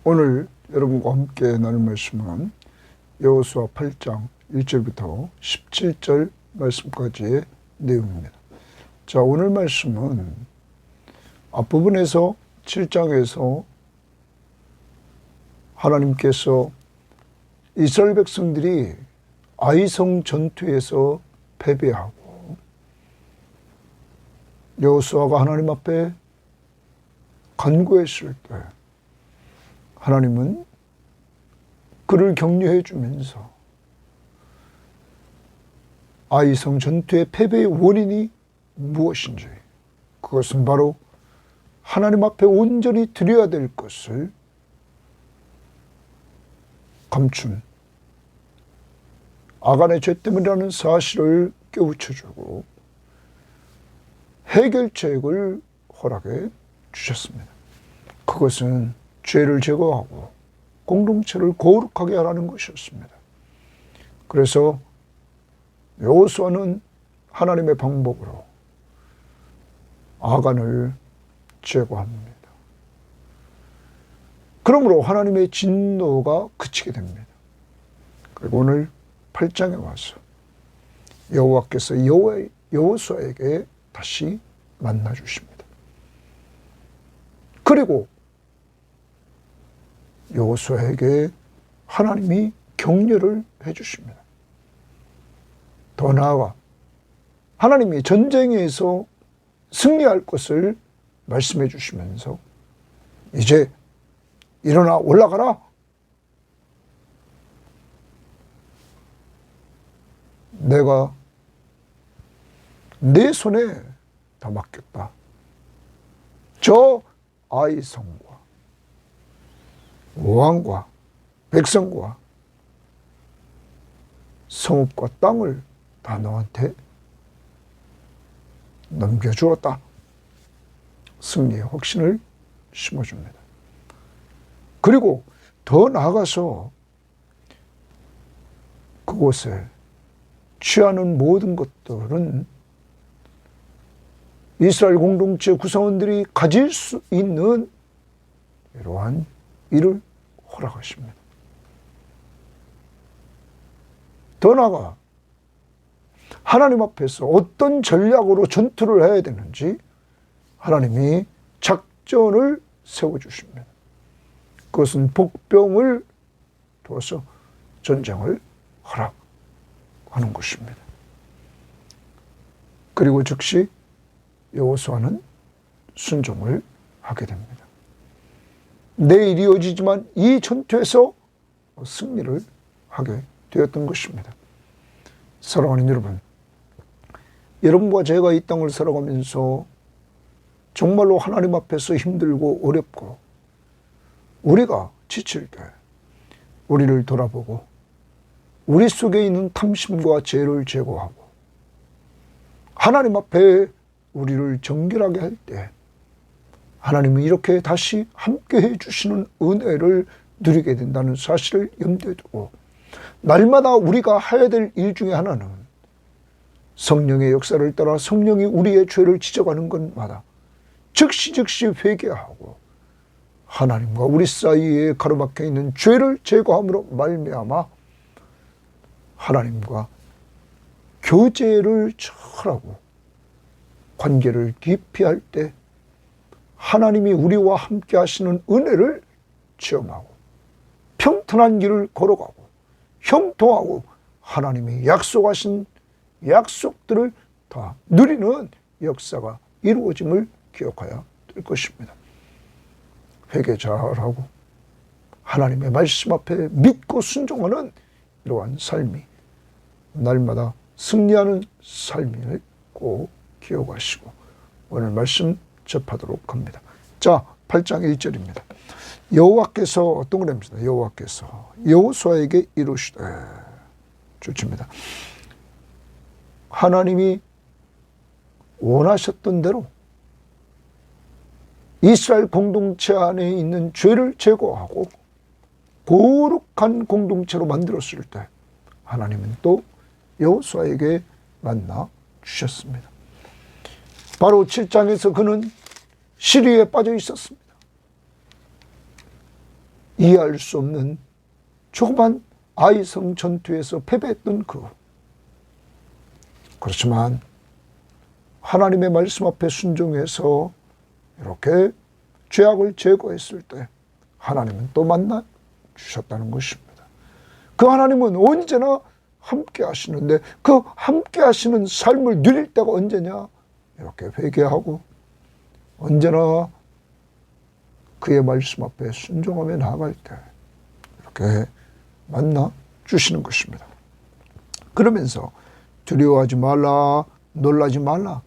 오늘 여러분과 함께 나눌 말씀은 여호수아 8장 1절부터 17절 말씀까지의 내용입니다. 자, 오늘 말씀은 앞부분에서 7장에서 하나님께서 이스라엘 백성들이 아이성 전투에서 패배하고 여호수아가 하나님 앞에 간구했을 때 하나님은 그를 격려해 주면서 아이성 전투의 패배의 원인이 무엇인지, 그것은 바로 하나님 앞에 온전히 드려야 될 것을 감춘 아간의 죄 때문이라는 사실을 깨우쳐주고 해결책을 허락해 주셨습니다. 그것은 죄를 제거하고 공동체를 거룩하게 하라는 것이었습니다. 그래서 여호수아는 하나님의 방법으로 아간을 제거합니다. 그러므로 하나님의 진노가 그치게 됩니다. 그리고 오늘 8장에 와서 여호와께서 여호수아에게 다시 만나 주십니다. 그리고 여호수아에게 하나님이 격려를 해 주십니다. 더 나아가 하나님이 전쟁에서 승리할 것을 말씀해 주시면서 이제 일어나 올라가라. 내가 내 손에 다 맡겼다. 저 아이성과 왕과 백성과 성읍과 땅을 다 너한테 넘겨주었다. 승리의 확신을 심어줍니다. 그리고 더 나아가서 그곳에 취하는 모든 것들은 이스라엘 공동체 구성원들이 가질 수 있는 이러한 일을 허락하십니다. 더 나아가 하나님 앞에서 어떤 전략으로 전투를 해야 되는지 하나님이 작전을 세워주십니다. 그것은 복병을 두어서 전쟁을 허락하는 것입니다. 그리고 즉시 여호수아는 순종을 하게 됩니다. 내일이 이어지지만 이 전투에서 승리를 하게 되었던 것입니다. 사랑하는 여러분, 여러분과 제가 이 땅을 살아가면서 정말로 하나님 앞에서 힘들고 어렵고 우리가 지칠 때 우리를 돌아보고 우리 속에 있는 탐심과 죄를 제거하고 하나님 앞에 우리를 정결하게 할 때 하나님은 이렇게 다시 함께 해주시는 은혜를 누리게 된다는 사실을 염두에 두고 날마다 우리가 해야 될 일 중에 하나는 성령의 역사를 따라 성령이 우리의 죄를 지적하는 것마다 즉시 회개하고 하나님과 우리 사이에 가로막혀 있는 죄를 제거함으로 말미암아 하나님과 교제를 잘하고 관계를 깊이 할 때 하나님이 우리와 함께 하시는 은혜를 체험하고 평탄한 길을 걸어가고 형통하고 하나님이 약속하신 약속들을 다 누리는 역사가 이루어짐을 기억해야 될 것입니다. 회개 잘하고 하나님의 말씀 앞에 믿고 순종하는 이러한 삶이 날마다 승리하는 삶을 꼭 기억하시고 오늘 말씀 접하도록 합니다. 자, 8장 1절입니다. 여호와께서 동그라미입니다. 여호와께서 여호수아에게 이르시되, 좋습니다. 하나님이 원하셨던 대로 이스라엘 공동체 안에 있는 죄를 제거하고 거룩한 공동체로 만들었을 때 하나님은 또 여호수아에게 만나 주셨습니다. 바로 7장에서 그는 시리에 빠져 있었습니다. 이해할 수 없는 조그만 아이성 전투에서 패배했던 그렇지만 하나님의 말씀 앞에 순종해서 이렇게 죄악을 제거했을 때 하나님은 또 만나 주셨다는 것입니다. 그 하나님은 언제나 함께 하시는데 그 함께 하시는 삶을 누릴 때가 언제냐? 이렇게 회개하고 언제나 그의 말씀 앞에 순종하며 나아갈 때 이렇게 만나 주시는 것입니다. 그러면서 두려워하지 말라, 놀라지 말라.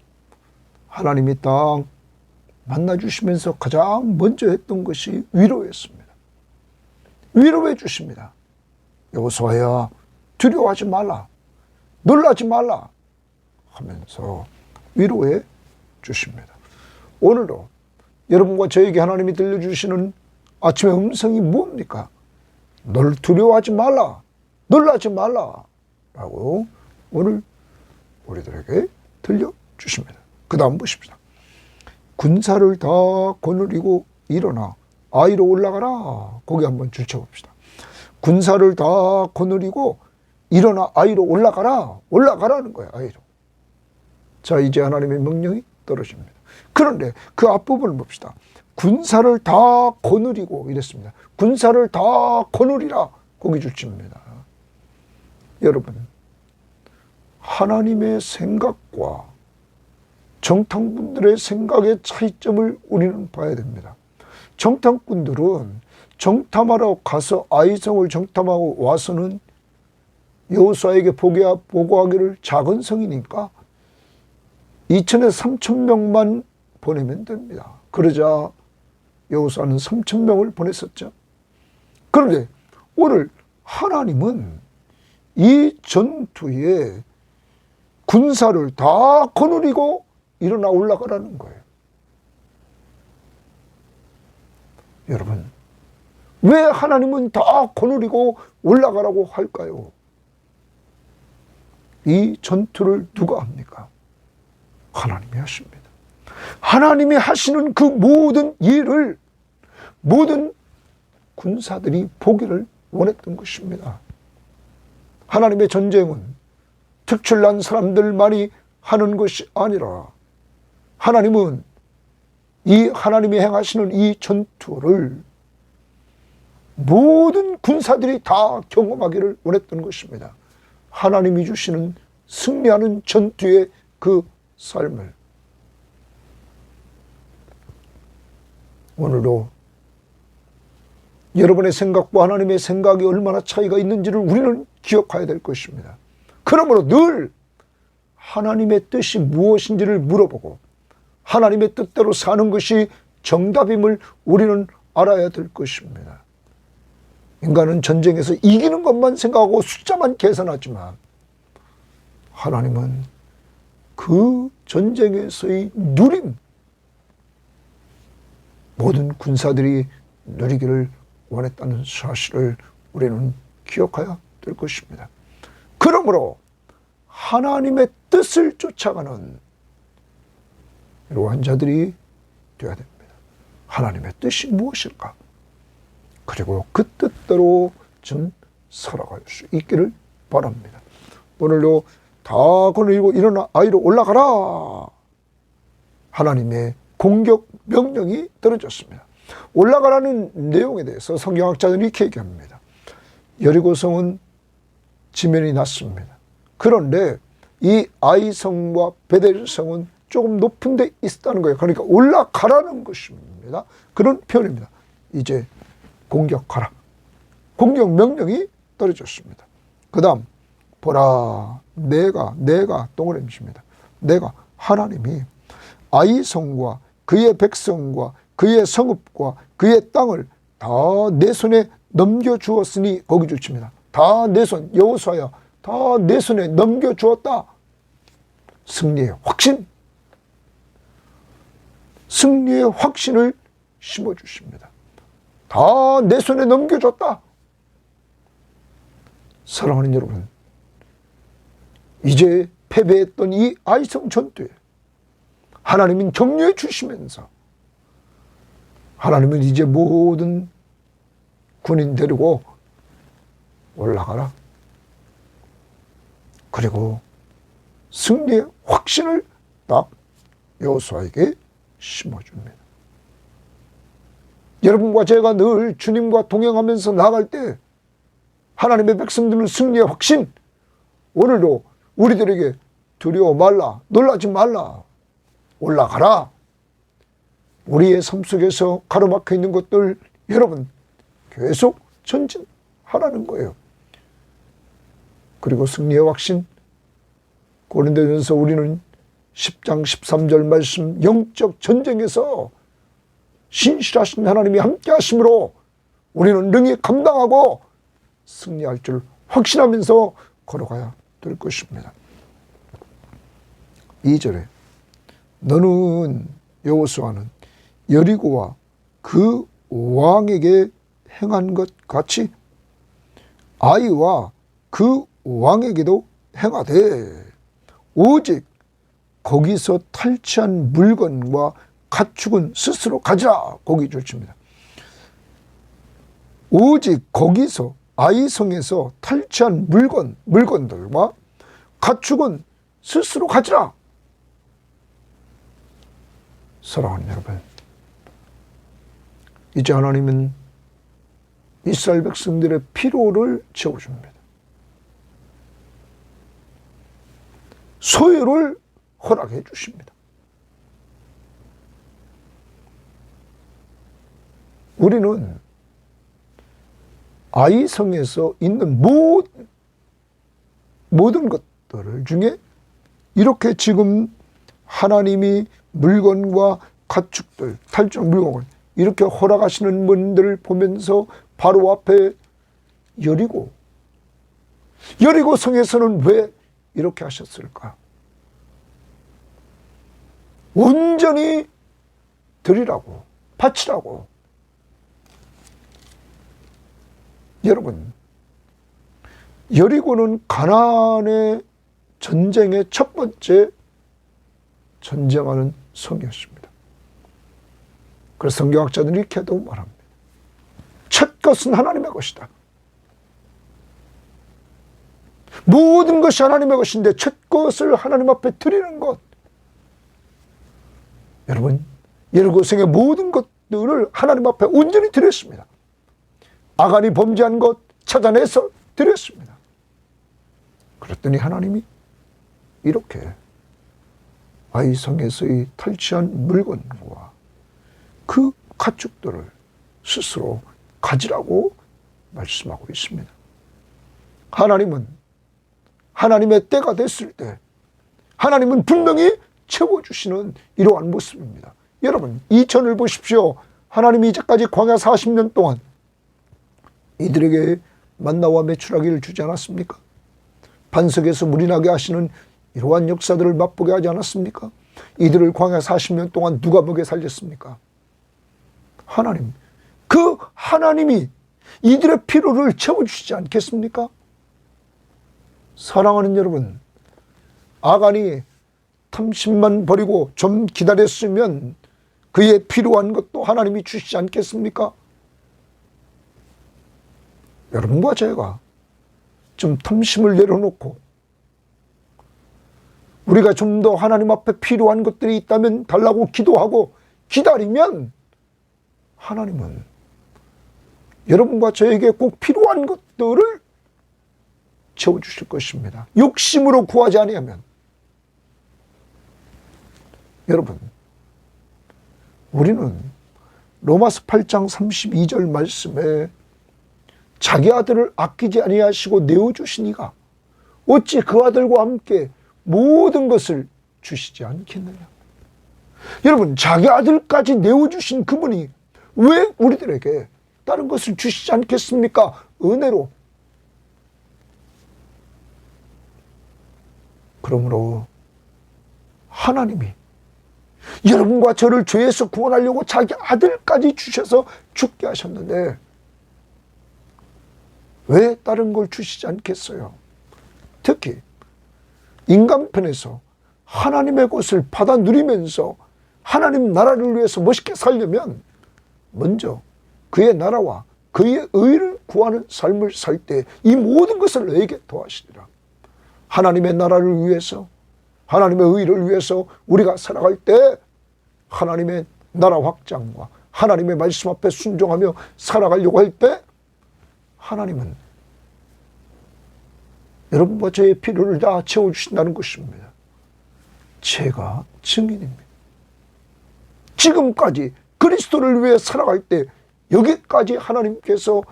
하나님이 딱 만나 주시면서 가장 먼저 했던 것이 위로였습니다. 위로해 주십니다. 여호수아야, 두려워하지 말라, 놀라지 말라 하면서 위로해 주십니다. 오늘도 여러분과 저에게 하나님이 들려주시는 아침의 음성이 뭡니까? 널 두려워하지 말라, 놀라지 말라 라고 오늘 우리들에게 들려주십니다. 그 다음 보십시다. 군사를 다 거느리고 일어나 아이로 올라가라. 거기 한번 줄쳐봅시다. 군사를 다 거느리고 일어나 아이로 올라가라. 올라가라는 거예요. 아이로. 자, 이제 하나님의 명령이 떨어집니다. 그런데 그 앞부분을 봅시다. 군사를 다 거느리고 이랬습니다. 군사를 다 거느리라. 거기 줄칩니다. 여러분, 하나님의 생각과 정탐꾼들의 생각의 차이점을 우리는 봐야 됩니다. 정탐꾼들은 정탐하러 가서 아이성을 정탐하고 와서는 여호수아에게 보고하기를 작은 성이니까 2,000에서 3,000명만 보내면 됩니다. 그러자 여호수아는 3,000명을 보냈었죠. 그런데 오늘 하나님은 이 전투에 군사를 다 거느리고 일어나 올라가라는 거예요. 여러분, 왜 하나님은 다 거느리고 올라가라고 할까요? 이 전투를 누가 합니까? 하나님이 하십니다. 하나님이 하시는 그 모든 일을 모든 군사들이 보기를 원했던 것입니다. 하나님의 전쟁은 특출난 사람들만이 하는 것이 아니라 하나님은 이 하나님이 행하시는 이 전투를 모든 군사들이 다 경험하기를 원했던 것입니다. 하나님이 주시는 승리하는 전투의 그 삶을 오늘도 여러분의 생각과 하나님의 생각이 얼마나 차이가 있는지를 우리는 기억해야 될 것입니다. 그러므로 늘 하나님의 뜻이 무엇인지를 물어보고 하나님의 뜻대로 사는 것이 정답임을 우리는 알아야 될 것입니다. 인간은 전쟁에서 이기는 것만 생각하고 숫자만 계산하지만 하나님은 그 전쟁에서의 누림, 모든 군사들이 누리기를 원했다는 사실을 우리는 기억해야 될 것입니다. 그러므로 하나님의 뜻을 쫓아가는 이러한 자들이 되어야 됩니다. 하나님의 뜻이 무엇일까? 그리고 그 뜻대로 좀 살아갈 수 있기를 바랍니다. 오늘도 다 거느리고 일어나 아이로 올라가라. 하나님의 공격 명령이 떨어졌습니다. 올라가라는 내용에 대해서 성경학자들이 이렇게 얘기합니다. 여리고성은 지면이 낮습니다. 그런데 이 아이성과 베델성은 조금 높은 데 있었다는 거예요. 그러니까 올라가라는 것입니다. 그런 표현입니다. 이제 공격하라. 공격 명령이 떨어졌습니다. 그 다음 보라, 내가 동그라미입니다. 내가 하나님이 아이성과 그의 백성과 그의 성읍과 그의 땅을 다 내 손에 넘겨주었으니 거기 줄칩니다. 다 내 손, 여호수아야, 다 내 손에 넘겨주었다. 승리의 확신, 승리의 확신을 심어주십니다. 다 내 손에 넘겨줬다. 사랑하는 여러분, 이제 패배했던 이 아이성 전투에 하나님은 격려해 주시면서 하나님은 이제 모든 군인 데리고 올라가라. 그리고 승리의 확신을 딱 여호수아에게 심어줍니다. 여러분과 제가 늘 주님과 동행하면서 나아갈 때 하나님의 백성들은 승리의 확신, 오늘도 우리들에게 두려워 말라, 놀라지 말라, 올라가라. 우리의 삶 속에서 가로막혀 있는 것들 여러분 계속 전진하라는 거예요. 그리고 승리의 확신, 고린도전서 우리는 10장 13절 말씀, 영적 전쟁에서 신실하신 하나님이 함께 하심으로 우리는 능히 감당하고 승리할 줄 확신하면서 걸어가야 될 것입니다. 2절에 너는 여호수아는 여리고와 그 왕에게 행한 것 같이 아이와 그 왕에게도 행하되 오직 거기서 탈취한 물건과 가축은 스스로 가지라. 거기 줄칩니다. 오직 거기서 아이성에서 탈취한 물건들과 가축은 스스로 가지라. 사랑하는 여러분, 이제 하나님은 이스라엘 백성들의 피로를 채워줍니다. 소유를 허락해 주십니다. 우리는 아이성에서 있는 모든 것들 중에 이렇게 지금 하나님이 물건과 가축들, 탈취한 물건을 이렇게 허락하시는 분들을 보면서 바로 앞에 여리고 성에서는 왜 이렇게 하셨을까? 온전히 드리라고, 바치라고. 여러분, 여리고는 가나안의 전쟁의 첫 번째 전쟁하는 성이었습니다. 그래서 성경학자들이 이렇게도 말합니다. 첫 것은 하나님의 것이다. 모든 것이 하나님의 것인데 첫 것을 하나님 앞에 드리는 것. 여러분, 여리고성의 모든 것들을 하나님 앞에 온전히 드렸습니다. 아간이 범죄한 것 찾아내서 드렸습니다. 그랬더니 하나님이 이렇게 아이성에서의 탈취한 물건과 그 가축들을 스스로 가지라고 말씀하고 있습니다. 하나님은 하나님의 때가 됐을 때 하나님은 분명히 채워주시는 이러한 모습입니다. 여러분, 이천을 보십시오. 하나님이 이제까지 광야 40년 동안 이들에게 만나와 메추라기를 주지 않았습니까? 반석에서 물이 나게 하시는 이러한 역사들을 맛보게 하지 않았습니까? 이들을 광야 40년 동안 누가 먹여 살렸습니까? 하나님. 그 하나님이 이들의 필요를 채워주시지 않겠습니까? 사랑하는 여러분, 아간이 탐심만 버리고 좀 기다렸으면 그의 필요한 것도 하나님이 주시지 않겠습니까? 여러분과 제가 좀 탐심을 내려놓고 우리가 좀 더 하나님 앞에 필요한 것들이 있다면 달라고 기도하고 기다리면 하나님은 여러분과 저에게 꼭 필요한 것들을 채워주실 것입니다. 욕심으로 구하지 아니하면. 여러분, 우리는 로마서 8장 32절 말씀에 자기 아들을 아끼지 아니하시고 내어주시니가 어찌 그 아들과 함께 모든 것을 주시지 않겠느냐. 여러분, 자기 아들까지 내어주신 그분이 왜 우리들에게 다른 것을 주시지 않겠습니까? 은혜로. 그러므로 하나님이 여러분과 저를 죄에서 구원하려고 자기 아들까지 주셔서 죽게 하셨는데 왜 다른 걸 주시지 않겠어요? 특히 인간편에서 하나님의 것을 받아 누리면서 하나님 나라를 위해서 멋있게 살려면 먼저 그의 나라와 그의 의를 구하는 삶을 살 때 이 모든 것을 너에게 더하시리라. 하나님의 나라를 위해서, 하나님의 의를 위해서 우리가 살아갈 때 하나님의 나라 확장과 하나님의 말씀 앞에 순종하며 살아가려고 할 때 하나님은 여러분과 저의 필요를 다 채워주신다는 것입니다. 제가 증인입니다. 지금까지 그리스도를 위해 살아갈 때 여기까지 하나님께서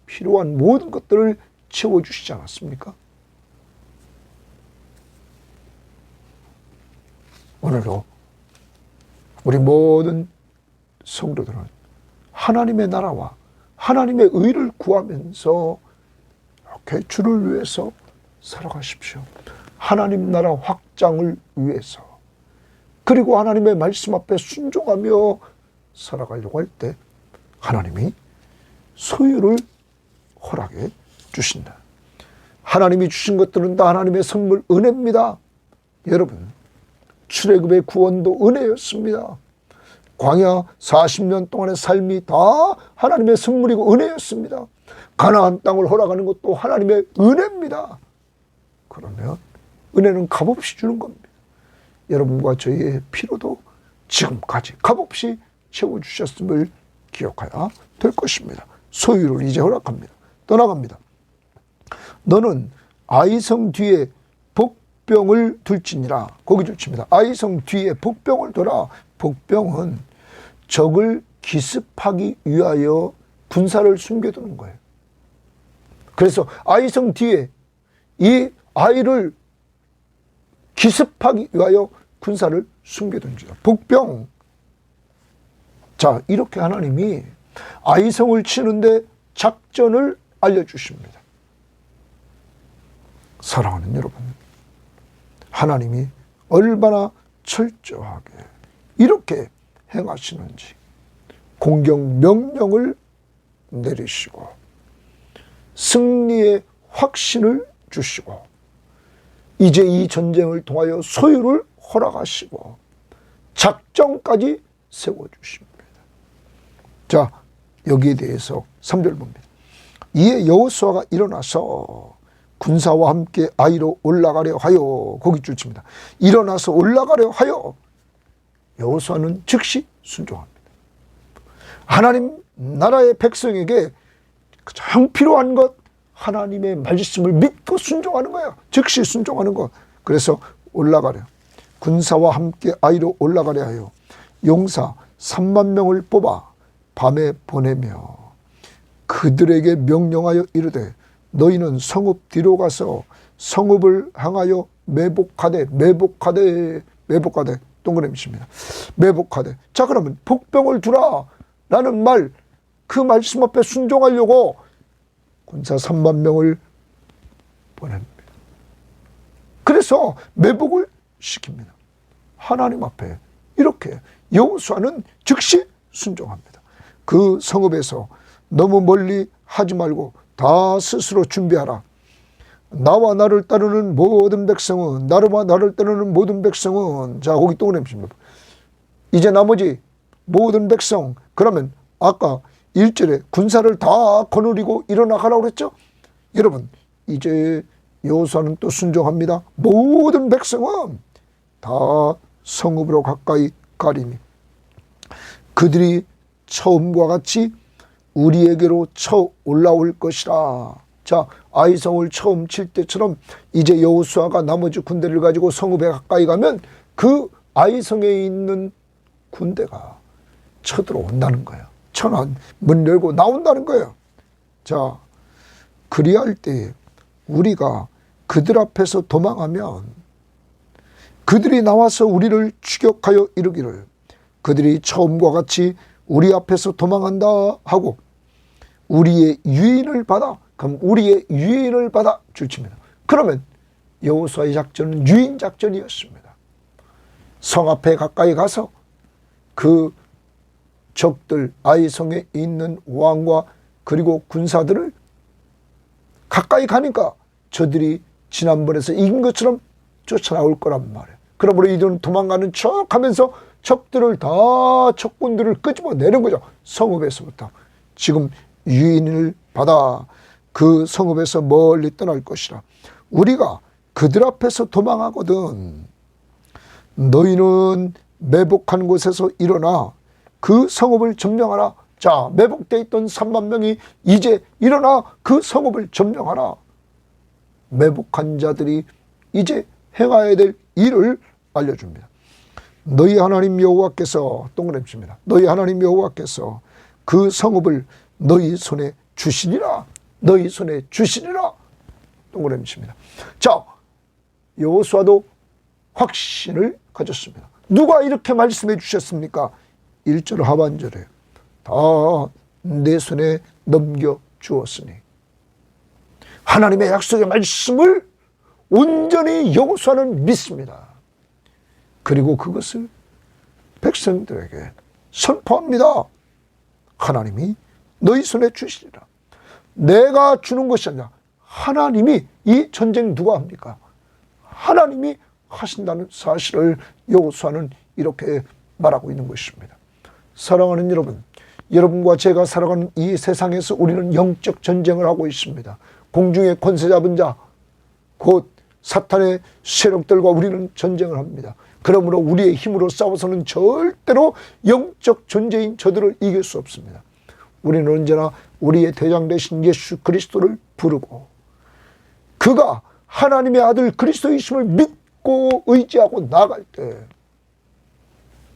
필요한 모든 것들을 채워주시지 않았습니까? 오늘도 우리 모든 성도들은 하나님의 나라와 하나님의 의를 구하면서 이렇게 주를 위해서 살아가십시오. 하나님 나라 확장을 위해서, 그리고 하나님의 말씀 앞에 순종하며 살아가려고 할 때 하나님이 소유를 허락해 주신다. 하나님이 주신 것들은 다 하나님의 선물, 은혜입니다. 여러분, 출애굽의 구원도 은혜였습니다. 광야 40년 동안의 삶이 다 하나님의 선물이고 은혜였습니다. 가나안 땅을 허락하는 것도 하나님의 은혜입니다. 그러면 은혜는 값없이 주는 겁니다. 여러분과 저희의 필요도 지금까지 값없이 채워주셨음을 기억해야 될 것입니다. 소유를 이제 허락합니다. 떠나갑니다. 너는 아이성 뒤에 복병을 둘지니라. 거기 줄칩니다. 아이성 뒤에 복병을 둬라. 복병은 적을 기습하기 위하여 군사를 숨겨두는 거예요. 그래서 아이성 뒤에 이 아이를 기습하기 위하여 군사를 숨겨둔지라. 복병. 자, 이렇게 하나님이 아이성을 치는데 작전을 알려주십니다. 사랑하는 여러분, 하나님이 얼마나 철저하게 이렇게 행하시는지 공격 명령을 내리시고 승리의 확신을 주시고 이제 이 전쟁을 통하여 소유를 허락하시고 작전까지 세워주십니다. 자, 여기에 대해서 3절 봅니다. 이에 여호수아가 일어나서 군사와 함께 아이로 올라가려 하여, 거기 줄칩니다. 일어나서 올라가려 하여 여호수아는 즉시 순종합니다. 하나님 나라의 백성에게 가장 필요한 것, 하나님의 말씀을 믿고 순종하는 거예요. 즉시 순종하는 것. 그래서 올라가려, 군사와 함께 아이로 올라가려 하여 용사 3만 명을 뽑아 밤에 보내며 그들에게 명령하여 이르되 너희는 성읍 뒤로 가서 성읍을 향하여 매복하되 동그라미십니다. 매복하되. 자, 그러면 복병을 두라 라는 말, 그 말씀 앞에 순종하려고 군사 3만 명을 보냅니다. 그래서 매복을 시킵니다. 하나님 앞에 이렇게 여호수아는 즉시 순종합니다. 그 성읍에서 너무 멀리 하지 말고 다 스스로 준비하라. 나와 나를 따르는 모든 백성은, 나와 나를 따르는 모든 백성은, 자, 거기 동그라미십니다. 이제 나머지 모든 백성, 그러면 아까 1절에 군사를 다 거느리고 일어나가라고 그랬죠? 여러분, 이제 여호수아는 또 순종합니다. 모든 백성은 다 성읍으로 가까이 가리니 그들이 처음과 같이 우리에게로 쳐 올라올 것이라. 자, 아이성을 처음 칠 때처럼 이제 여호수아가 나머지 군대를 가지고 성읍에 가까이 가면 그 아이성에 있는 군대가 쳐들어온다는 거예요. 천안 문 열고 나온다는 거예요. 자, 그리할 때 우리가 그들 앞에서 도망하면 그들이 나와서 우리를 추격하여 이르기를 그들이 처음과 같이 우리 앞에서 도망한다 하고 우리의 유인을 받아, 그럼 우리의 유인을 받아 줄칩니다. 그러면 여호수아의 작전은 유인 작전이었습니다. 성 앞에 가까이 가서 그 적들, 아이성에 있는 왕과 그리고 군사들을 가까이 가니까 저들이 지난번에서 이긴 것처럼 쫓아나올 거란 말이에요. 그러므로 이들은 도망가는 척 하면서 적들을 다, 적군들을 끄집어내는 거죠. 성읍에서부터. 지금 유인을 받아 그 성읍에서 멀리 떠날 것이라. 우리가 그들 앞에서 도망하거든 너희는 매복한 곳에서 일어나 그 성읍을 점령하라. 자, 매복되어 있던 3만 명이 이제 일어나 그 성읍을 점령하라. 매복한 자들이 이제 행해야 될 일을 알려줍니다. 너희 하나님 여호와께서 동그라미입니다. 너희 하나님 여호와께서 그 성읍을 너희 손에 주시리라. 너희 손에 주시리라. 동그라미입니다. 자, 여호수아도 확신을 가졌습니다. 누가 이렇게 말씀해 주셨습니까? 1절 하반절에 다 내 손에 넘겨주었으니. 하나님의 약속의 말씀을 온전히 여호수아는 믿습니다. 그리고 그것을 백성들에게 선포합니다. 하나님이 너희 손에 주시리라. 내가 주는 것이 아니라 하나님이, 이 전쟁 누가 합니까? 하나님이 하신다는 사실을 여호수아는 이렇게 말하고 있는 것입니다. 사랑하는 여러분, 여러분과 제가 살아가는 이 세상에서 우리는 영적 전쟁을 하고 있습니다. 공중의 권세 잡은 자, 곧 사탄의 세력들과 우리는 전쟁을 합니다. 그러므로 우리의 힘으로 싸워서는 절대로 영적 존재인 저들을 이길 수 없습니다. 우리는 언제나 우리의 대장 되신 예수 그리스도를 부르고 그가 하나님의 아들 그리스도이심을 믿고 의지하고 나갈 때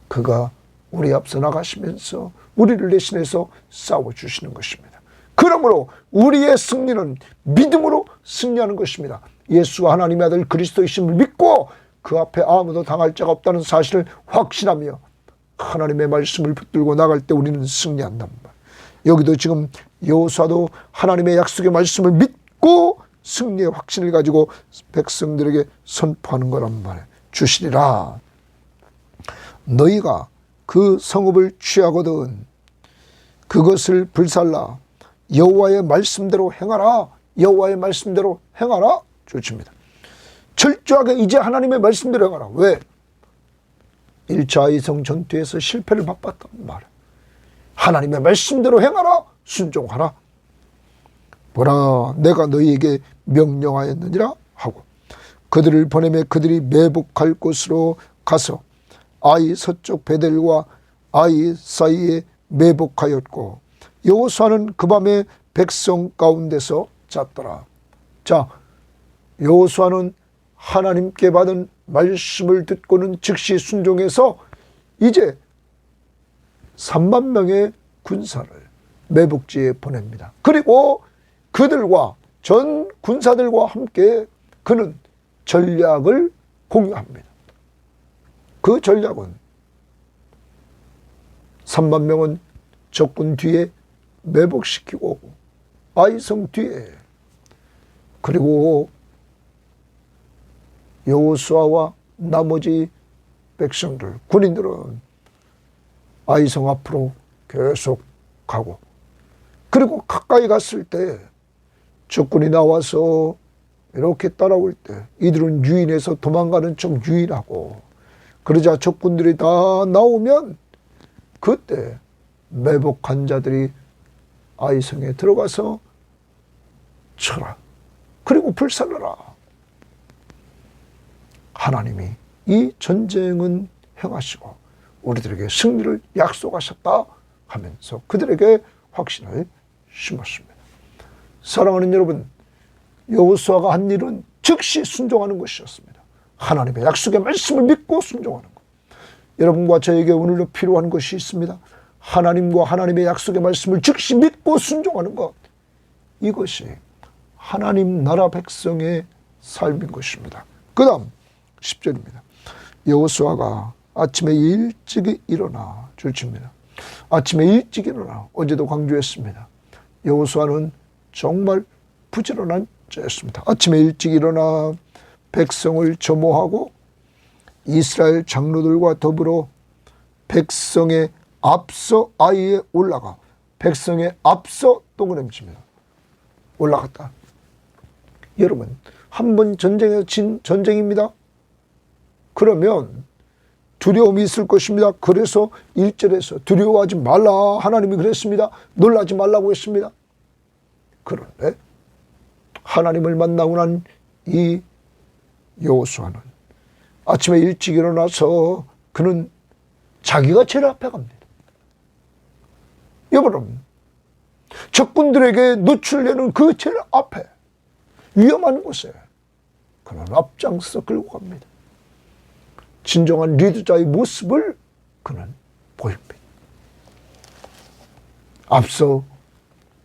그가 우리 앞서 나가시면서 우리를 대신해서 싸워주시는 것입니다. 그러므로 우리의 승리는 믿음으로 승리하는 것입니다. 예수 하나님의 아들 그리스도이심을 믿고 그 앞에 아무도 당할 자가 없다는 사실을 확신하며 하나님의 말씀을 붙들고 나갈 때 우리는 승리한단 말이에요. 여기도 지금 여호수아도 하나님의 약속의 말씀을 믿고 승리의 확신을 가지고 백성들에게 선포하는 거란 말이에요. 주시리라. 너희가 그 성읍을 취하거든 그것을 불살라 여호와의 말씀대로 행하라. 여호와의 말씀대로 행하라. 좋습니다. 철저하게 이제 하나님의 말씀대로 행하라. 왜? 1차 아이성 전투에서 실패를 맛봤단 말이에요. 하나님의 말씀대로 행하라. 순종하라. 보라, 내가 너희에게 명령하였느니라 하고 그들을 보내매 그들이 매복할 곳으로 가서 아이 서쪽 베델과 아이 사이에 매복하였고 여호수아는 그 밤에 백성 가운데서 잤더라. 자, 여호수아는 하나님께 받은 말씀을 듣고는 즉시 순종해서 이제 3만 명의 군사를 매복지에 보냅니다. 그리고 그들과 전 군사들과 함께 그는 전략을 공유합니다. 그 전략은 3만 명은 적군 뒤에 매복시키고 아이성 뒤에, 그리고 여호수아와 나머지 백성들, 군인들은 아이성 앞으로 계속 가고, 그리고 가까이 갔을 때 적군이 나와서 이렇게 따라올 때 이들은 유인해서 도망가는 척 유인하고, 그러자 적군들이 다 나오면 그때 매복한 자들이 아이성에 들어가서 쳐라, 그리고 불살라라. 하나님이 이 전쟁은 행하시고 우리들에게 승리를 약속하셨다 하면서 그들에게 확신을 심었습니다. 사랑하는 여러분, 여호수아가 한 일은 즉시 순종하는 것이었습니다. 하나님의 약속의 말씀을 믿고 순종하는 것. 여러분과 저에게 오늘도 필요한 것이 있습니다. 하나님과 하나님의 약속의 말씀을 즉시 믿고 순종하는 것. 이것이 하나님 나라 백성의 삶인 것입니다. 그 다음 10절입니다. 여호수아가 아침에 일찍 일어나, 좋습니다. 아침에 일찍 일어나, 어제도 강조했습니다. 여호수아는 정말 부지런한 자였습니다. 아침에 일찍 일어나 백성을 점호하고 이스라엘 장로들과 더불어 백성의 앞서 아이에 올라가, 백성의 앞서 동그라미칩니다. 올라갔다. 여러분, 한 번 전쟁에서 진 전쟁입니다. 그러면 두려움이 있을 것입니다. 그래서 1절에서 두려워하지 말라 하나님이 그랬습니다. 놀라지 말라고 했습니다. 그런데 하나님을 만나고 난 이 여호수아는 아침에 일찍 일어나서 그는 자기가 제일 앞에 갑니다. 여러분, 적군들에게 노출되는 그 제일 앞에 위험한 곳에 그는 앞장서 끌고 갑니다. 진정한 리더자의 모습을 그는 보입니다. 앞서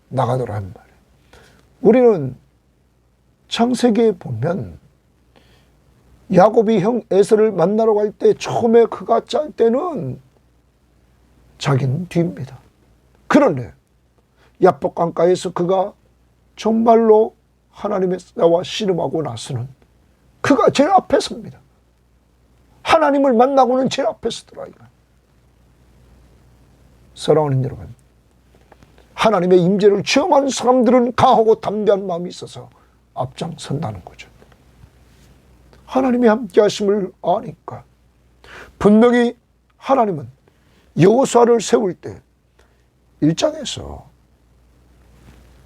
나가더라 한 말이에요. 우리는 창세기에 보면 야곱이 형 에서를 만나러 갈 때 처음에 그가 짤 때는 자기는 뒤입니다. 그런데 야복 강가에서 그가 정말로 하나님의 나와 씨름하고 나서는 그가 제일 앞에 섭니다. 하나님을 만나고는 제일 앞에 서더라. 사랑하는 여러분, 하나님의 임재를 체험한 사람들은 강하고 담대한 마음이 있어서 앞장선다는 거죠. 하나님이 함께 하심을 아니까. 분명히 하나님은 여호수아를 세울 때 1장에서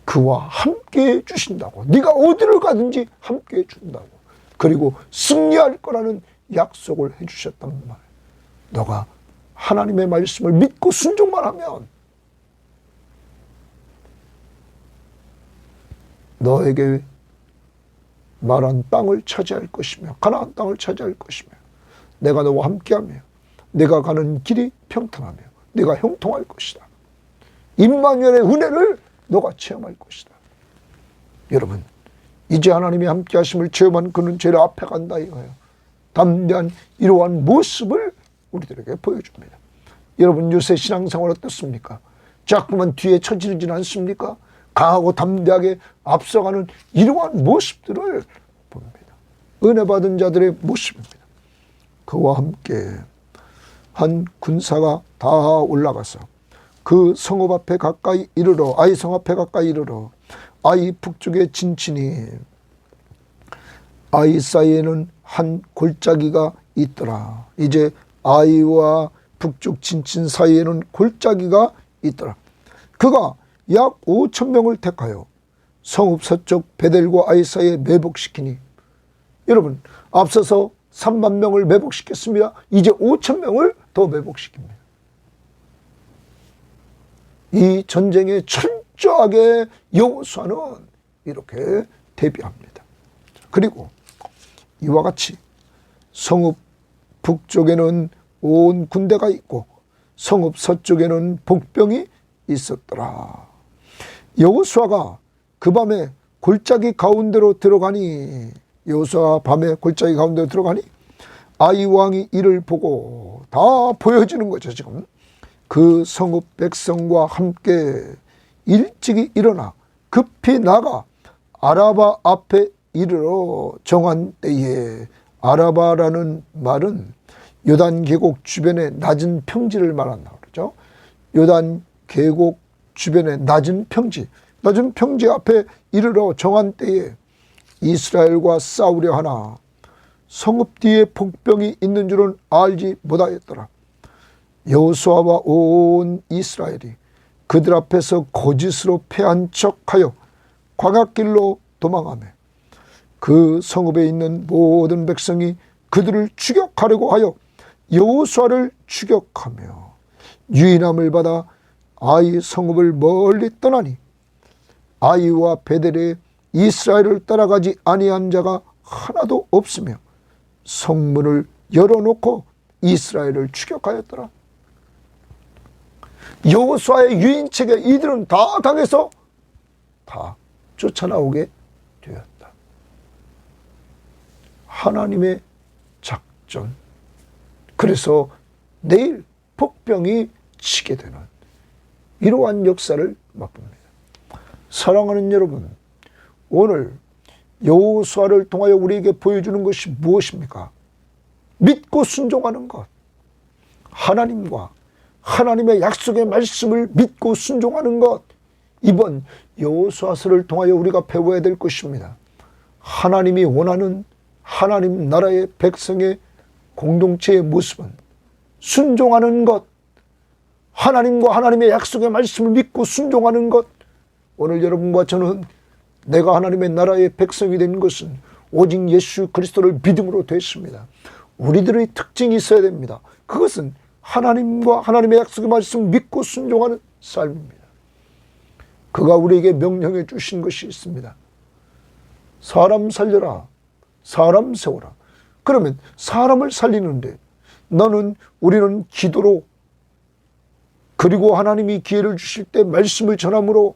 그와 함께 해 주신다고, 네가 어디를 가든지 함께 해 준다고, 그리고 승리할 거라는 약속을 해 주셨단 말이에요. 너가 하나님의 말씀을 믿고 순종만 하면 너에게 말한 땅을 차지할 것이며 가나안 땅을 차지할 것이며 내가 너와 함께하며 내가 가는 길이 평탄하며 내가 형통할 것이다. 임마누엘의 은혜를 너가 체험할 것이다. 여러분, 이제 하나님이 함께 하심을 체험한 그는 제일 앞에 간다 이거예요. 담대한 이러한 모습을 우리들에게 보여줍니다. 여러분, 요새 신앙생활 어떻습니까? 자꾸만 뒤에 처지르진 않습니까? 강하고 담대하게 앞서가는 이러한 모습들을 봅니다. 은혜 받은 자들의 모습입니다. 그와 함께 한 군사가 다 올라가서 그 성읍 앞에 가까이 이르러, 아이 성 앞에 가까이 이르러 아이 북쪽에 진치니 아이 사이에는 한 골짜기가 있더라. 이제 아이와 북쪽 진친 사이에는 골짜기가 있더라. 그가 약 5,000명을 택하여 성읍 서쪽 베델과 아이 사이에 매복시키니, 여러분, 앞서서 3만 명을 매복시켰습니다. 이제 5,000명을 더 매복시킵니다. 이 전쟁에 철저하게 여호수아는 이렇게 대비합니다. 그리고 이와 같이 성읍 북쪽에는 온 군대가 있고 성읍 서쪽에는 복병이 있었더라. 여호수아가 그 밤에 골짜기 가운데로 들어가니, 여호수아 밤에 골짜기 가운데로 들어가니 아이 왕이 이를 보고, 다 보여지는 거죠. 지금 그 성읍 백성과 함께 일찍이 일어나 급히 나가 아라바 앞에 이르러 정한 때에, 아라바라는 말은 요단 계곡 주변의 낮은 평지를 말한다 그러죠. 요단 계곡 주변의 낮은 평지 앞에 이르러 정한 때에 이스라엘과 싸우려 하나 성읍 뒤에 복병이 있는 줄은 알지 못하였더라. 여호수아와 온 이스라엘이 그들 앞에서 거짓으로 패한 척하여 광야길로 도망하며 그 성읍에 있는 모든 백성이 그들을 추격하려고 하여 여호수아를 추격하며 유인함을 받아 아이 성읍을 멀리 떠나니 아이와 베델에 이스라엘을 따라가지 아니한 자가 하나도 없으며 성문을 열어놓고 이스라엘을 추격하였더라. 여호수아의 유인책에 이들은 다 당해서 다 쫓아나오게 되었다. 하나님의 작전. 그래서 내일 복병이 치게 되는 이러한 역사를 맛봅니다. 사랑하는 여러분, 오늘 여호수아를 통하여 우리에게 보여주는 것이 무엇입니까? 믿고 순종하는 것. 하나님과 하나님의 약속의 말씀을 믿고 순종하는 것. 이번 여호수아서를 통하여 우리가 배워야 될 것입니다. 하나님이 원하는 하나님 나라의 백성의 공동체의 모습은 순종하는 것, 하나님과 하나님의 약속의 말씀을 믿고 순종하는 것. 오늘 여러분과 저는 내가 하나님의 나라의 백성이 된 것은 오직 예수 그리스도를 믿음으로 됐습니다. 우리들의 특징이 있어야 됩니다. 그것은 하나님과 하나님의 약속의 말씀을 믿고 순종하는 삶입니다. 그가 우리에게 명령해 주신 것이 있습니다. 사람 살려라, 사람 세워라. 그러면 사람을 살리는데 우리는 기도로, 그리고 하나님이 기회를 주실 때 말씀을 전함으로,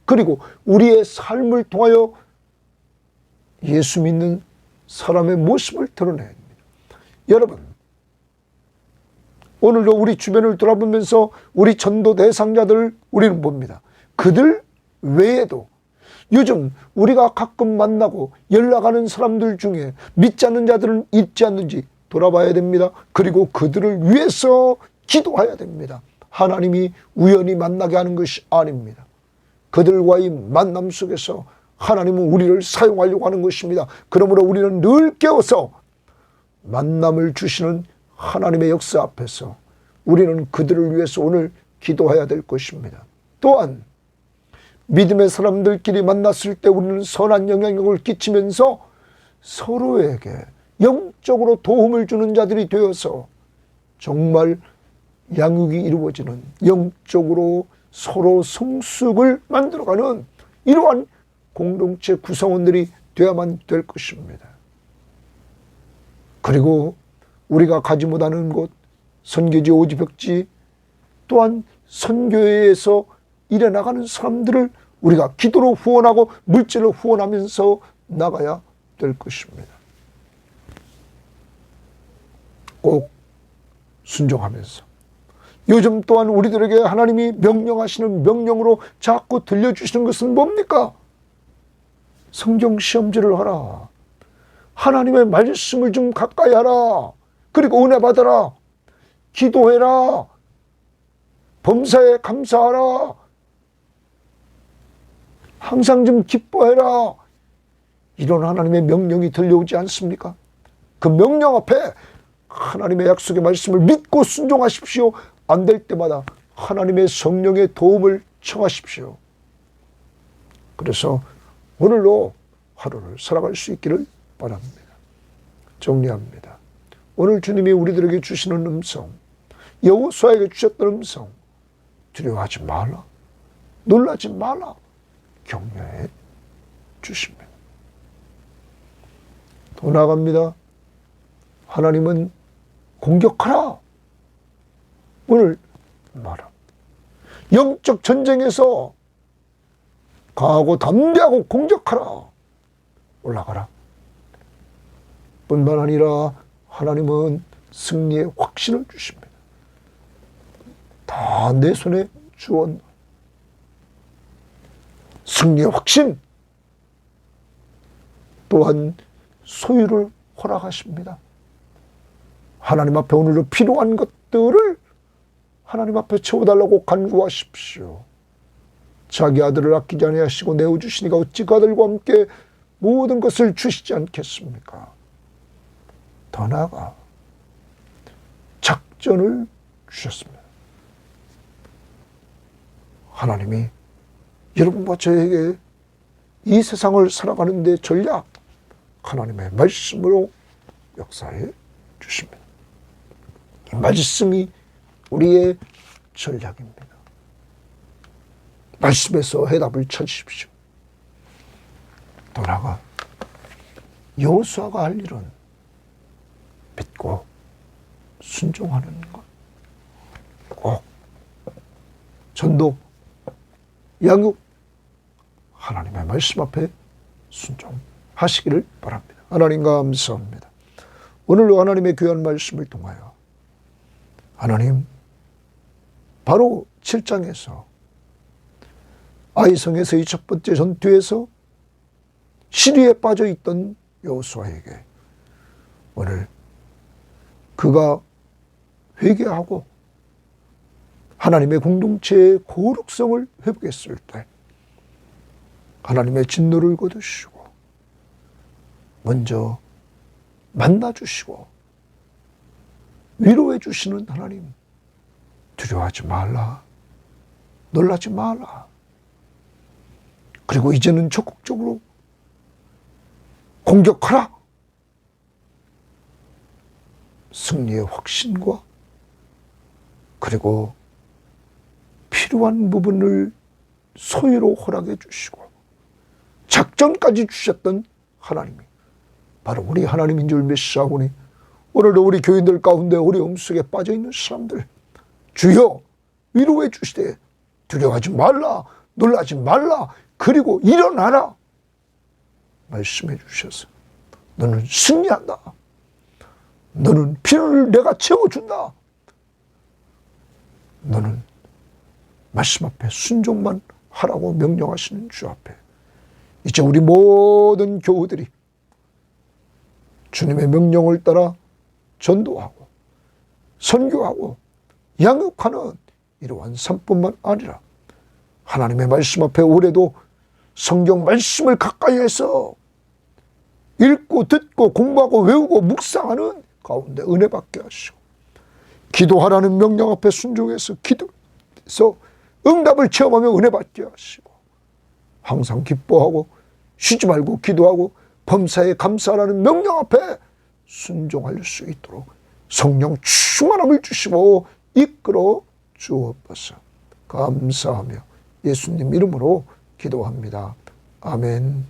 그리고 우리의 삶을 통하여 예수 믿는 사람의 모습을 드러내야 됩니다. 여러분, 오늘도 우리 주변을 돌아보면서 우리 전도 대상자들을 우리는 봅니다. 그들 외에도 요즘 우리가 가끔 만나고 연락하는 사람들 중에 믿지 않는 자들은 있지 않는지 돌아봐야 됩니다. 그리고 그들을 위해서 기도해야 됩니다. 하나님이 우연히 만나게 하는 것이 아닙니다. 그들과의 만남 속에서 하나님은 우리를 사용하려고 하는 것입니다. 그러므로 우리는 늘 깨어서 만남을 주시는 하나님의 역사 앞에서 우리는 그들을 위해서 오늘 기도해야 될 것입니다. 또한 믿음의 사람들끼리 만났을 때 우리는 선한 영향력을 끼치면서 서로에게 영적으로 도움을 주는 자들이 되어서 정말 양육이 이루어지는, 영적으로 서로 성숙을 만들어가는 이러한 공동체 구성원들이 되어야만 될 것입니다. 그리고 우리가 가지 못하는 곳, 선교지, 오지벽지, 또한 선교회에서 일해나가는 사람들을 우리가 기도로 후원하고 물질로 후원하면서 나가야 될 것입니다. 꼭 순종하면서. 요즘 또한 우리들에게 하나님이 명령하시는 명령으로 자꾸 들려주시는 것은 뭡니까? 성경시험지를 하라. 하나님의 말씀을 좀 가까이 하라. 그리고 은혜 받아라. 기도해라. 범사에 감사하라. 항상 좀 기뻐해라. 이런 하나님의 명령이 들려오지 않습니까? 그 명령 앞에 하나님의 약속의 말씀을 믿고 순종하십시오. 안 될 때마다 하나님의 성령의 도움을 청하십시오. 그래서 오늘로 하루를 살아갈 수 있기를 바랍니다. 정리합니다. 오늘 주님이 우리들에게 주시는 음성, 여호수아에게 주셨던 음성, 두려워하지 말라, 놀라지 말라, 격려해 주십니다. 더 나아갑니다. 하나님은 공격하라. 오늘 말합니다. 영적 전쟁에서 강하고 담대하고 공격하라. 올라가라. 뿐만 아니라 하나님은 승리의 확신을 주십니다. 다 내 손에 주었노라. 승리의 확신, 또한 소유를 허락하십니다. 하나님 앞에 오늘도 필요한 것들을 하나님 앞에 채워달라고 간구하십시오. 자기 아들을 아끼지 아니하시고 내어주시니까 어찌 그 아들과 함께 모든 것을 주시지 않겠습니까? 더 나아가 작전을 주셨습니다. 하나님이 여러분과 저에게 이 세상을 살아가는 데 전략, 하나님의 말씀으로 역사해 주십니다. 이 말씀이 우리의 전략입니다. 말씀에서 해답을 찾으십시오. 더 나아가 여호수아가 할 일은 믿고 순종하는 것. 꼭 전도, 양육, 하나님의 말씀 앞에 순종하시기를 바랍니다. 하나님 감사합니다. 오늘도 하나님의 귀한 말씀을 통하여 하나님 바로 7장에서 아이성에서의 첫 번째 전투에서 시리에 빠져 있던 여호수아에게 오늘 그가 회개하고 하나님의 공동체의 거룩성을 회복했을 때 하나님의 진노를 거두시고 먼저 만나주시고 위로해 주시는 하나님, 두려워하지 말라, 놀라지 말라. 그리고 이제는 적극적으로 공격하라. 승리의 확신과 그리고 필요한 부분을 소유로 허락해 주시고 작전까지 주셨던 하나님이 바로 우리 하나님인 줄 믿사오니 오늘도 우리 교인들 가운데 어려움 속에 빠져있는 사람들 주여 위로해 주시되 두려워하지 말라, 놀라지 말라, 그리고 일어나라 말씀해 주셔서 너는 승리한다, 너는 필요를 내가 채워준다, 너는 말씀 앞에 순종만 하라고 명령하시는 주 앞에 이제 우리 모든 교우들이 주님의 명령을 따라 전도하고 선교하고 양육하는 이러한 삶뿐만 아니라 하나님의 말씀 앞에 올해도 성경 말씀을 가까이 해서 읽고 듣고 공부하고 외우고 묵상하는 가운데 은혜 받게 하시고 기도하라는 명령 앞에 순종해서 기도해서 응답을 체험하며 은혜 받게 하시고 항상 기뻐하고 쉬지 말고 기도하고 범사에 감사하라는 명령 앞에 순종할 수 있도록 성령 충만함을 주시고 이끌어 주옵소서. 감사하며 예수님 이름으로 기도합니다. 아멘.